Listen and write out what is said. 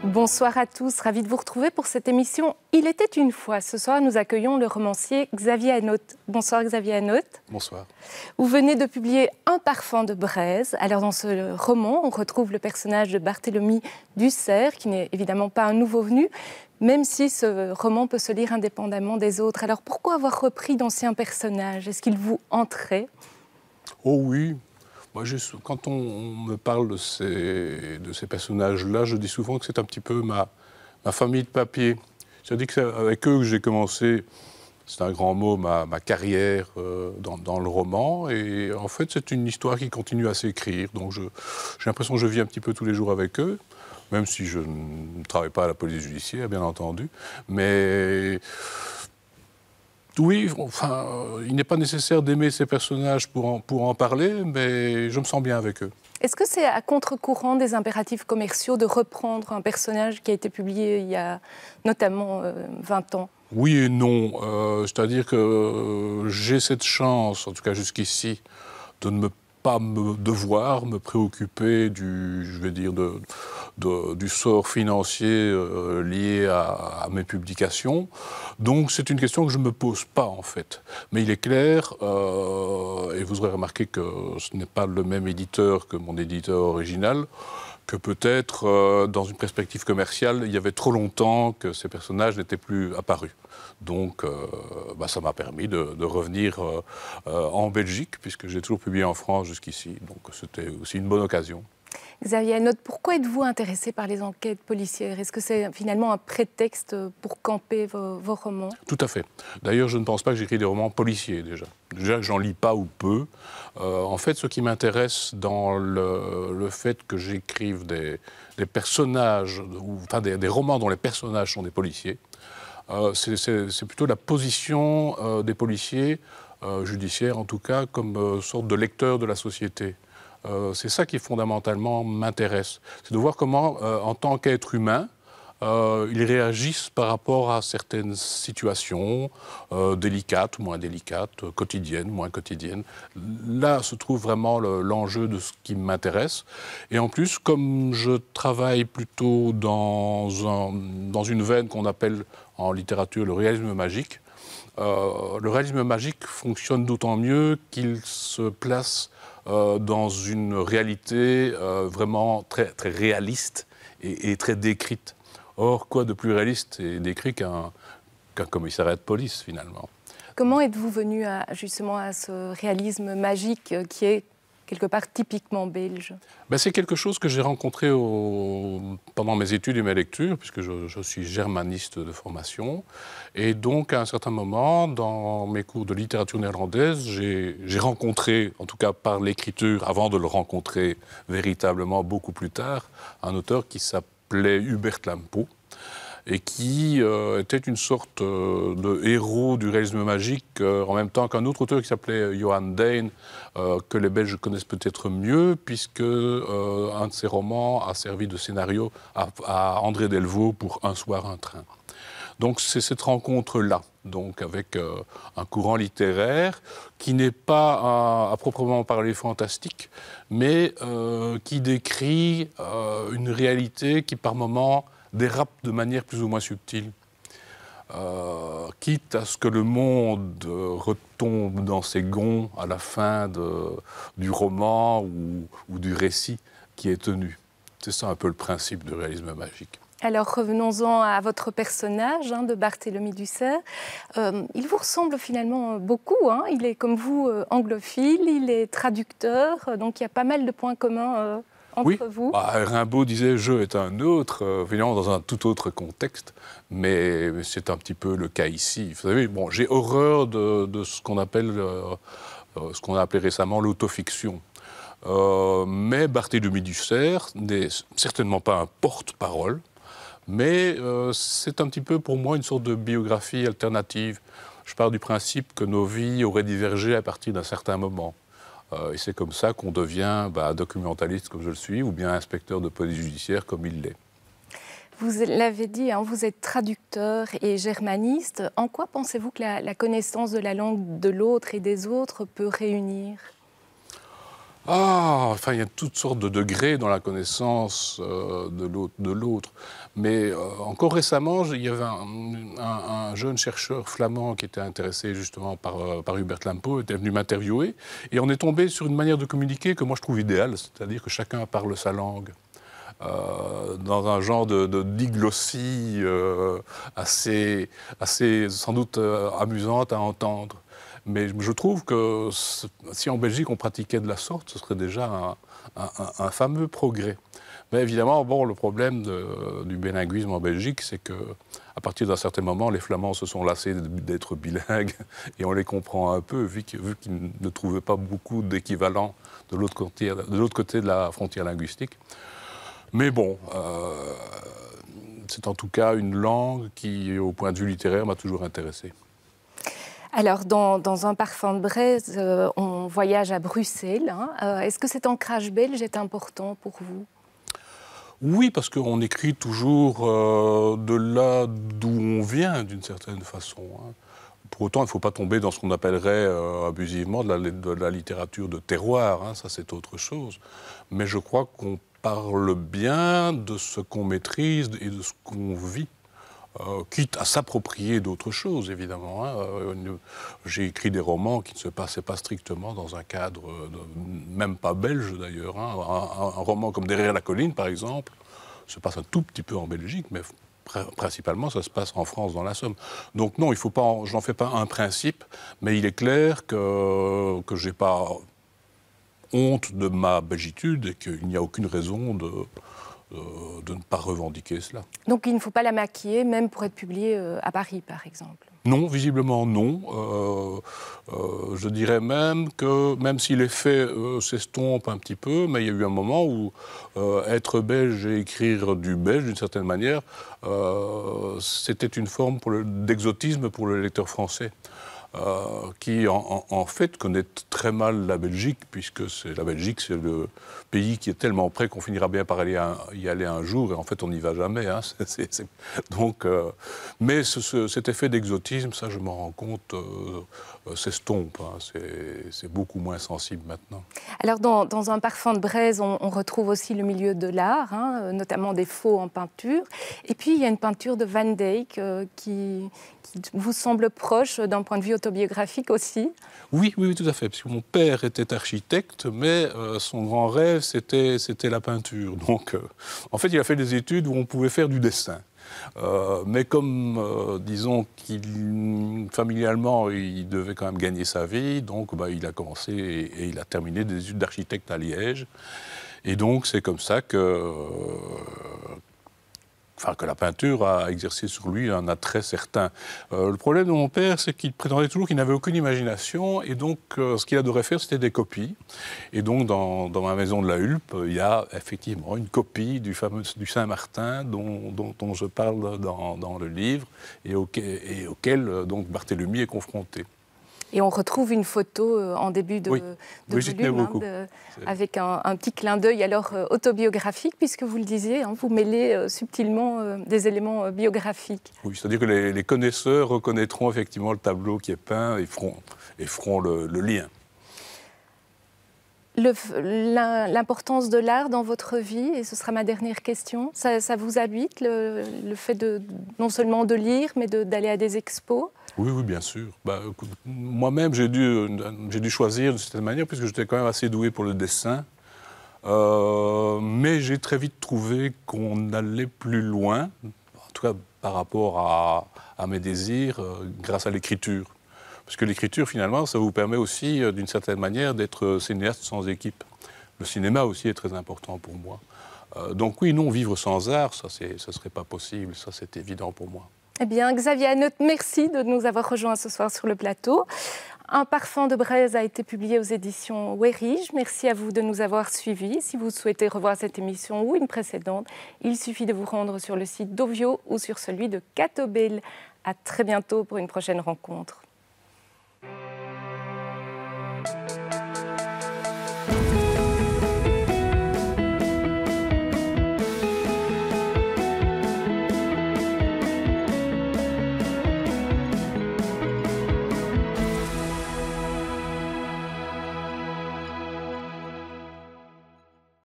Bonsoir à tous, ravi de vous retrouver pour cette émission Il était une fois. Ce soir, nous accueillons le romancier Xavier Hanotte. Bonsoir Xavier Hanotte. Bonsoir. Vous venez de publier Un parfum de braise. Alors dans ce roman, on retrouve le personnage de Barthélemy Dussert, qui n'est évidemment pas un nouveau venu, même si ce roman peut se lire indépendamment des autres. Alors pourquoi avoir repris d'anciens personnages? Est-ce qu'ils vous entraient? Oh oui. Moi, quand on me parle de ces personnages-là, je dis souvent que c'est un petit peu ma famille de papier. C'est-à-dire que c'est avec eux que j'ai commencé, c'est un grand mot, ma carrière dans le roman. Et en fait, c'est une histoire qui continue à s'écrire. Donc j'ai l'impression que je vis un petit peu tous les jours avec eux, même si je ne travaille pas à la police judiciaire, bien entendu. Mais oui, enfin, il n'est pas nécessaire d'aimer ces personnages pour en parler, mais je me sens bien avec eux. Est-ce que c'est à contre-courant des impératifs commerciaux de reprendre un personnage qui a été publié il y a notamment 20 ans? Oui et non. C'est-à-dire que j'ai cette chance, en tout cas jusqu'ici, de ne pas devoir me préoccuper du sort financier lié à mes publications. Donc c'est une question que je ne me pose pas en fait. Mais il est clair, et vous aurez remarqué que ce n'est pas le même éditeur que mon éditeur original, que peut-être dans une perspective commerciale, il y avait trop longtemps que ces personnages n'étaient plus apparus. Donc ça m'a permis de revenir en Belgique, puisque j'ai toujours publié en France jusqu'ici. Donc c'était aussi une bonne occasion. Xavier Hanotte, pourquoi êtes-vous intéressé par les enquêtes policières? Est-ce que c'est finalement un prétexte pour camper vos romans? Tout à fait. D'ailleurs, je ne pense pas que j'écris des romans policiers, déjà. Déjà que j'en lis pas ou peu. En fait, ce qui m'intéresse dans le fait que j'écrive des personnages, enfin des romans dont les personnages sont des policiers, c'est plutôt la position des policiers, judiciaires en tout cas, comme sorte de lecteurs de la société. C'est ça qui fondamentalement m'intéresse. C'est de voir comment, en tant qu'être humain, ils réagissent par rapport à certaines situations délicates ou moins délicates, quotidiennes, moins quotidiennes. Là se trouve vraiment l'enjeu de ce qui m'intéresse. Et en plus, comme je travaille plutôt dans une veine qu'on appelle en littérature le réalisme magique, le réalisme magique fonctionne d'autant mieux qu'il se place dans une réalité vraiment très, très réaliste et très décrite. Or, quoi de plus réaliste et décrit qu'un commissariat de police, finalement. Comment êtes-vous venu justement à ce réalisme magique qui est quelque part typiquement belge? C'est quelque chose que j'ai rencontré pendant mes études et mes lectures, puisque je suis germaniste de formation. Et donc, à un certain moment, dans mes cours de littérature néerlandaise, j'ai rencontré, en tout cas par l'écriture, avant de le rencontrer véritablement beaucoup plus tard, un auteur qui s'appelait Hubert Lampo, et qui était une sorte de héros du réalisme magique, en même temps qu'un autre auteur qui s'appelait Johan Dane, que les Belges connaissent peut-être mieux, puisque un de ses romans a servi de scénario à André Delvaux pour Un soir, un train. Donc c'est cette rencontre-là, donc avec un courant littéraire qui n'est pas à proprement parler fantastique, mais qui décrit une réalité qui par moments dérape de manière plus ou moins subtile, quitte à ce que le monde retombe dans ses gonds à la fin du roman ou du récit qui est tenu. C'est ça un peu le principe du réalisme magique. Alors revenons-en à votre personnage de Barthélemy Dussert. Il vous ressemble finalement beaucoup. Il est comme vous anglophile, il est traducteur, donc il y a pas mal de points communs entre vous. Rimbaud disait « je » est un autre, évidemment dans un tout autre contexte, mais c'est un petit peu le cas ici. Vous savez, j'ai horreur de ce qu'on appelle, ce qu'on a appelé récemment l'autofiction. Mais Barthélemy Dussert n'est certainement pas un porte-parole, mais c'est un petit peu pour moi une sorte de biographie alternative. Je pars du principe que nos vies auraient divergé à partir d'un certain moment. Et c'est comme ça qu'on devient documentaliste comme je le suis, ou bien inspecteur de police judiciaire comme il l'est. Vous l'avez dit, hein, vous êtes traducteur et germaniste. En quoi pensez-vous que la connaissance de la langue de l'autre et des autres peut réunir ? Enfin, il y a toutes sortes de degrés dans la connaissance de l'autre. Mais encore récemment, il y avait un jeune chercheur flamand qui était intéressé justement par Hubert Lampo, était venu m'interviewer. Et on est tombé sur une manière de communiquer que moi je trouve idéale, c'est-à-dire que chacun parle sa langue. Dans un genre de diglossie assez sans doute amusante à entendre. Mais je trouve que si en Belgique on pratiquait de la sorte, ce serait déjà un fameux progrès. Mais évidemment, le problème du bilinguisme en Belgique, c'est qu'à partir d'un certain moment, les Flamands se sont lassés d'être bilingues et on les comprend un peu, vu qu'ils ne trouvaient pas beaucoup d'équivalents de l'autre côté de la frontière linguistique. Mais bon, c'est en tout cas une langue qui, au point de vue littéraire, m'a toujours intéressé. Alors, dans Un parfum de Braise, on voyage à Bruxelles. Hein. Est-ce que cet ancrage belge est important pour vous ? Oui, parce qu'on écrit toujours de là d'où on vient, d'une certaine façon. Hein. Pour autant, il ne faut pas tomber dans ce qu'on appellerait abusivement de la littérature de terroir. Hein. Ça, c'est autre chose. Mais je crois qu'on parle bien de ce qu'on maîtrise et de ce qu'on vit. Quitte à s'approprier d'autres choses, évidemment. Hein. J'ai écrit des romans qui ne se passaient pas strictement dans un cadre, même pas belge d'ailleurs. Hein. Un roman comme Derrière la colline, par exemple, se passe un tout petit peu en Belgique, mais principalement ça se passe en France, dans la Somme. Donc non, je n'en fais pas un principe, mais il est clair que je n'ai pas honte de ma belgitude et qu'il n'y a aucune raison de ne pas revendiquer cela. Donc il ne faut pas la maquiller, même pour être publié à Paris, par exemple ? Non, visiblement non. Je dirais même que, même si l'effet s'estompe un petit peu, mais il y a eu un moment où être belge et écrire du belge, d'une certaine manière, c'était une forme d'exotisme pour le lecteur français. Qui en fait connaît très mal la Belgique, puisque la Belgique, c'est le pays qui est tellement près qu'on finira bien par y aller un jour, et en fait on n'y va jamais. Hein. Donc, mais cet effet d'exotisme, ça je m'en rends compte, s'estompe. Hein. C'est beaucoup moins sensible maintenant. Alors dans Un parfum de Braise, on retrouve aussi le milieu de l'art, hein, notamment des faux en peinture. Et puis il y a une peinture de Van Dyck qui vous semble proche d'un point de vue autobiographique aussi ? Oui, tout à fait. Parce que mon père était architecte, mais son grand rêve, c'était la peinture. Donc, en fait, il a fait des études où on pouvait faire du dessin. Mais comme, disons, familialement, il devait quand même gagner sa vie, donc il a commencé et il a terminé des études d'architecte à Liège. Et donc, c'est comme ça que la peinture a exercé sur lui un attrait certain. Le problème de mon père, c'est qu'il prétendait toujours qu'il n'avait aucune imagination, et donc ce qu'il adorait faire, c'était des copies. Et donc, dans ma maison de la Hulpe, il y a effectivement une copie du Saint-Martin dont je parle dans le livre, et auquel donc Barthélemy est confronté. Et on retrouve une photo en début de volume, avec un petit clin d'œil alors autobiographique, puisque vous le disiez, hein, vous mêlez subtilement des éléments biographiques. Oui, c'est-à-dire que les connaisseurs reconnaîtront effectivement le tableau qui est peint et feront le lien. L'importance de l'art dans votre vie, et ce sera ma dernière question, ça vous habite, le fait non seulement de lire, mais d'aller à des expos ? Oui, bien sûr. Moi-même, j'ai dû choisir de cette manière, puisque j'étais quand même assez doué pour le dessin. Mais j'ai très vite trouvé qu'on allait plus loin, en tout cas par rapport à mes désirs, grâce à l'écriture. Parce que l'écriture, finalement, ça vous permet aussi, d'une certaine manière, d'être cinéaste sans équipe. Le cinéma aussi est très important pour moi. Donc oui, non, vivre sans art, ça ne serait pas possible, ça c'est évident pour moi. Eh bien, Xavier Hanotte, merci de nous avoir rejoints ce soir sur le plateau. Un parfum de Braise a été publié aux éditions Werige. Merci à vous de nous avoir suivis. Si vous souhaitez revoir cette émission ou une précédente, il suffit de vous rendre sur le site d'Ovio ou sur celui de Catobel. À très bientôt pour une prochaine rencontre.